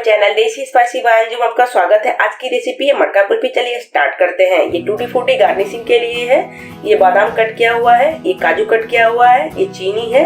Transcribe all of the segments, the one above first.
Channel देसी spicy bye Anju में आपका स्वागत है। आज की रेसिपी है मटका कुल्फी। चलिए स्टार्ट करते हैं। ये टूटी फूटी गार्निशिंग के लिए है। ये बादाम कट किया हुआ है, ये काजू कट किया हुआ है, ये चीनी है,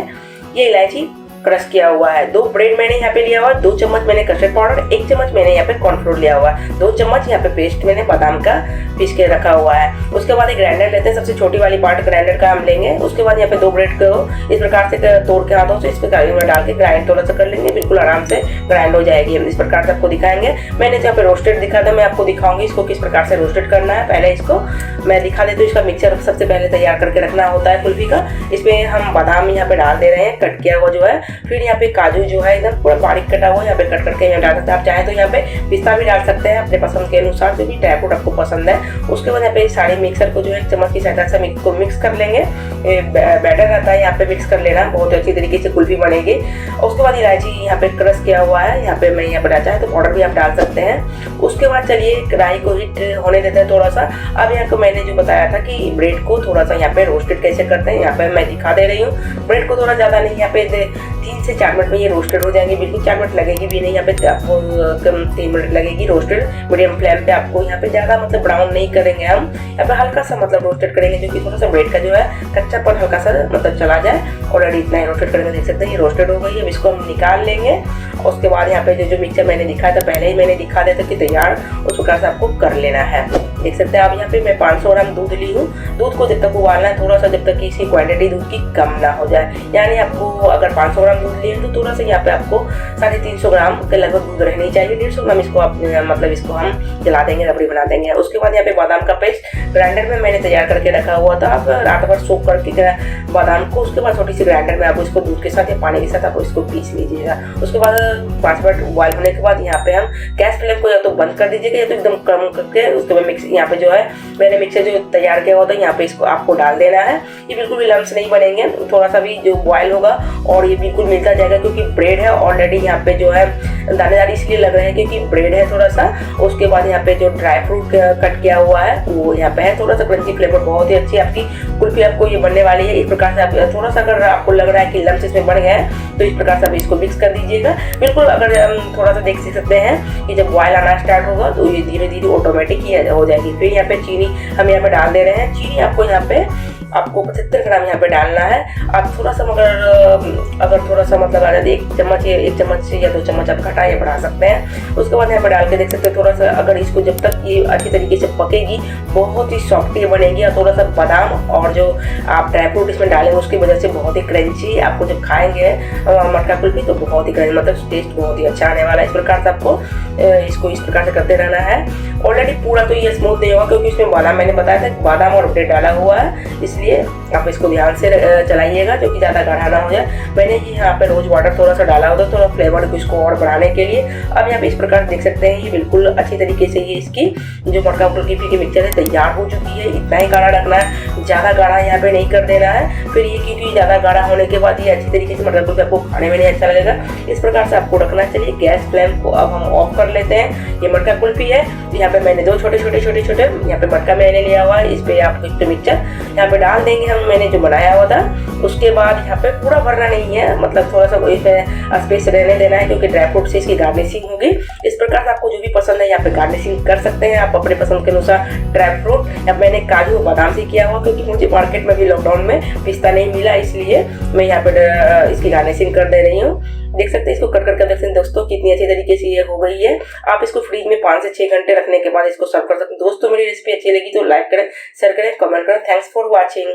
ये इलायची क्रश किया हुआ है। 2 ब्रेड मैंने यहाँ पे लिया हुआ है, 2 चम्मच मैंने कस्टर्ड पाउडर, 1 चम्मच मैंने यहाँ पे कॉर्नफ्लोर लिया हुआ है, 2 चम्मच यहाँ पे पेस्ट मैंने बादाम का पीस के रखा हुआ है। उसके बाद एक ग्राइंडर लेते हैं, सबसे छोटी वाली पार्ट ग्राइंडर का हम लेंगे। उसके बाद यहाँ पे 2 ब्रेड को इस प्रकार से तोड़ के हाथों से इस पर डाल के ग्राइंड थोड़ा सा कर लेंगे, बिल्कुल आराम से ग्राइंड हो जाएगी। हम इस प्रकार से आपको दिखाएंगे। मैंने यहाँ पे रोस्टेड दिखा था, मैं आपको दिखाऊंगी इसको किस प्रकार से रोस्टेड करना है। पहले इसको मैं दिखा देती हूँ। इसका मिक्सचर सबसे पहले तैयार करके रखना होता है कुल्फी का। इसमें हम बादाम यहाँ पे डाल दे रहे हैं कट किया हुआ जो है। फिर यहाँ पे काजू जो है एकदम पूरा बारीक कटा हुआ यहाँ पे कट करके यहाँ डाल सकते हैं। आप चाहें तो यहाँ पे पिस्ता भी डाल सकते हैं अपने पसंद के अनुसार, जो भी ड्राई फ्रूट आपको पसंद है। उसके बाद यहाँ पे सारे मिक्सर को जो है चम्मच की सहायता से को मिक्स कर लेंगे। बैटर रहता है यहाँ पे मिक्स कर लेना, बहुत अच्छी तरीके से कुल्फी बनेगी। उसके बाद इलायची यहाँ पे क्रश किया हुआ है, यहाँ पे मैं यहाँ पे चाहे तो पाउडर भी आप डाल सकते हैं। उसके बाद चलिए कढ़ाई को हीट होने देते हैं थोड़ा सा। अब यहाँ को मैंने जो बताया था कि ब्रेड को थोड़ा सा यहाँ पे रोस्टेड कैसे करते हैं, यहाँ पे मैं दिखा दे रही हूँ। ब्रेड को थोड़ा ज़्यादा नहीं, यहाँ पे 3 से 4 मिनट में ये रोस्टेड हो जाएंगे। बिल्कुल 4 मिनट लगेगी भी नहीं, यहाँ पे आपको कम 3 मिनट लगेगी रोस्टेड। मीडियम फ्लेम पे आपको यहाँ पे ज़्यादा मतलब ब्राउन नहीं करेंगे हम, यहाँ पे हल्का सा मतलब रोस्टेड करेंगे, जो कि थोड़ा सा ब्रेड का जो है कच्चापन हल्का सा मतलब चला जाए। ऑलरेडी इतना ही रोस्टेड करके देख सकते हैं, ये रोस्टेड हो गई है। अब इसको हम निकाल लेंगे। उसके बाद यहाँ पे जो मिक्सचर मैंने दिखाया था, पहले ही मैंने दिखा दिया था कि तैयार उस प्रकार से आपको कर लेना है। देख सकते हैं आप यहाँ पे मैं 500 ग्राम दूध ली हूँ। दूध को जब तक उबालना है थोड़ा सा, जब तक कि इसकी क्वांटिटी दूध की कम ना हो जाए। यानी आपको अगर 500 ग्राम दूध लिए तो थोड़ा सा यहाँ पे आपको 350 ग्राम के लगभग दूध रहनी चाहिए। 150 ग्राम इसको आप मतलब इसको हम जला देंगे, रबड़ी बना देंगे। उसके बाद यहाँ पे बादाम का पेस्ट ग्राइंडर में मैंने तैयार करके रखा हुआ था। आप रात भर सोख करके बादाम को, उसके बाद छोटी सी ग्राइंडर में आप इसको दूध के साथ या पानी के साथ आप इसको पीस लीजिएगा। उसके बाद 5 मिनट बॉयल होने के बाद यहाँ पे हम गैस फ्लेम को या तो बंद कर दीजिएगा या तो एकदम कम करके उसके बाद मिक्स यहाँ पे जो है मैंने मिक्सर जो तैयार किया हुआ था यहाँ पे इसको आपको डाल देना है। ये बिल्कुल भी लम्स नहीं बनेंगे, थोड़ा सा भी जो बॉयल होगा और ये बिल्कुल मिलता जाएगा, क्योंकि ब्रेड है ऑलरेडी यहाँ पे जो है दानेदार इसलिए लग रहे हैं क्योंकि ब्रेड है थोड़ा सा। उसके बाद यहाँ पे जो ड्राई फ्रूट कट किया हुआ है वो यहाँ पे है, थोड़ा सा क्रंची फ्लेवर, बहुत ही अच्छी आपकी कुल्फी आपको ये बनने वाली है। इस प्रकार से आप थोड़ा सा अगर आपको लग रहा है कि लम्स इसमें बन गए हैं तो इस प्रकार से आप इसको मिक्स कर दीजिएगा। बिल्कुल अगर हम थोड़ा सा देख सकते हैं कि जब बॉयल आना स्टार्ट होगा तो ये धीरे धीरे ऑटोमेटिक ही हो जाएगी। फिर यहाँ पे चीनी हम यहाँ पे डाल दे रहे हैं। चीनी आपको यहाँ पे 75 ग्राम यहाँ पे डालना है। आप थोड़ा सा अगर थोड़ा सा मतलब आ जाए 1 चम्मच या 2 चम्मच आप घटा या बढ़ा सकते हैं। उसके बाद यहाँ पे डाल के देख सकते हैं थोड़ा सा, अगर इसको जब तक ये अच्छी तरीके से पकेगी बहुत ही सॉफ्ट ये बनेगी। और थोड़ा सा बादाम और जो आप ड्राई फ्रूट इसमें डालेंगे उसकी वजह से बहुत ही क्रंची आपको जब खाएंगे मटका कुल्फी तो बहुत ही क्रंची, मतलब टेस्ट बहुत ही अच्छा आने वाला है। इस प्रकार से आपको इसको इस प्रकार से करते रहना है। ऑलरेडी पूरा तो ये स्मूथ नहीं होगा क्योंकि इसमें बादाम मैंने बताया था बादाम और ब्रेड डाला हुआ है, इसलिए आप इसको ध्यान से चलाइएगा जो कि ज़्यादा गाढ़ा ना हो जाए। मैंने यहाँ पे रोज वाटर थोड़ा सा डाला होता थोड़ा फ्लेवर को इसको और बढ़ाने के लिए। अब यहाँ पे इस प्रकार देख सकते हैं ये बिल्कुल अच्छी तरीके से ये इसकी जो मटका कुल्फी की मिक्सचर है तैयार हो चुकी है। इतना ही गाढ़ा रखना है, ज़्यादा गाढ़ा यहाँ पे नहीं कर देना है। फिर ये क्योंकि ज़्यादा गाढ़ा होने के बाद ये अच्छी तरीके से मटका कुल्फी आपको खाने में नहीं अच्छा लगेगा, इस प्रकार से आपको रखना है। चलिए गैस फ्लेम को अब हम ऑफ कर लेते हैं। ये मटका कुल्फी है, यहाँ पे मैंने 2 छोटे यहाँ पे मटका मैंने लिया हुआ है, इस पे आप कुछ मिक्सचर यहाँ पे डाल देंगे हम, मैंने जो बनाया हुआ था। उसके बाद यहाँ पे पूरा भरना नहीं है, मतलब थोड़ा सा इसमें स्पेस रहने देना है क्योंकि ड्राई फ्रूट से इसकी गार्निशिंग होगी। इस प्रकार से आपको जो भी पसंद है यहाँ पे गार्निशिंग कर सकते हैं आप अपने पसंद के अनुसार। ड्राई फ्रूट यहाँ मैंने काजू बादाम से किया हुआ, क्योंकि मुझे मार्केट में भी लॉकडाउन में पिस्ता नहीं मिला, इसलिए मैं यहाँ पे इसकी गार्निशिंग कर दे रही हूँ। देख सकते हैं इसको कट करके देख सकते हैं दोस्तों कितनी अच्छी तरीके से ये हो गई है। आप इसको फ्रीज में 5 से 6 घंटे रखने के बाद इसको सर्व कर सकते हैं। दोस्तों मेरी रेसिपी अच्छी लगी तो लाइक करें, शेयर करें, कमेंट करें। Thanks for watching.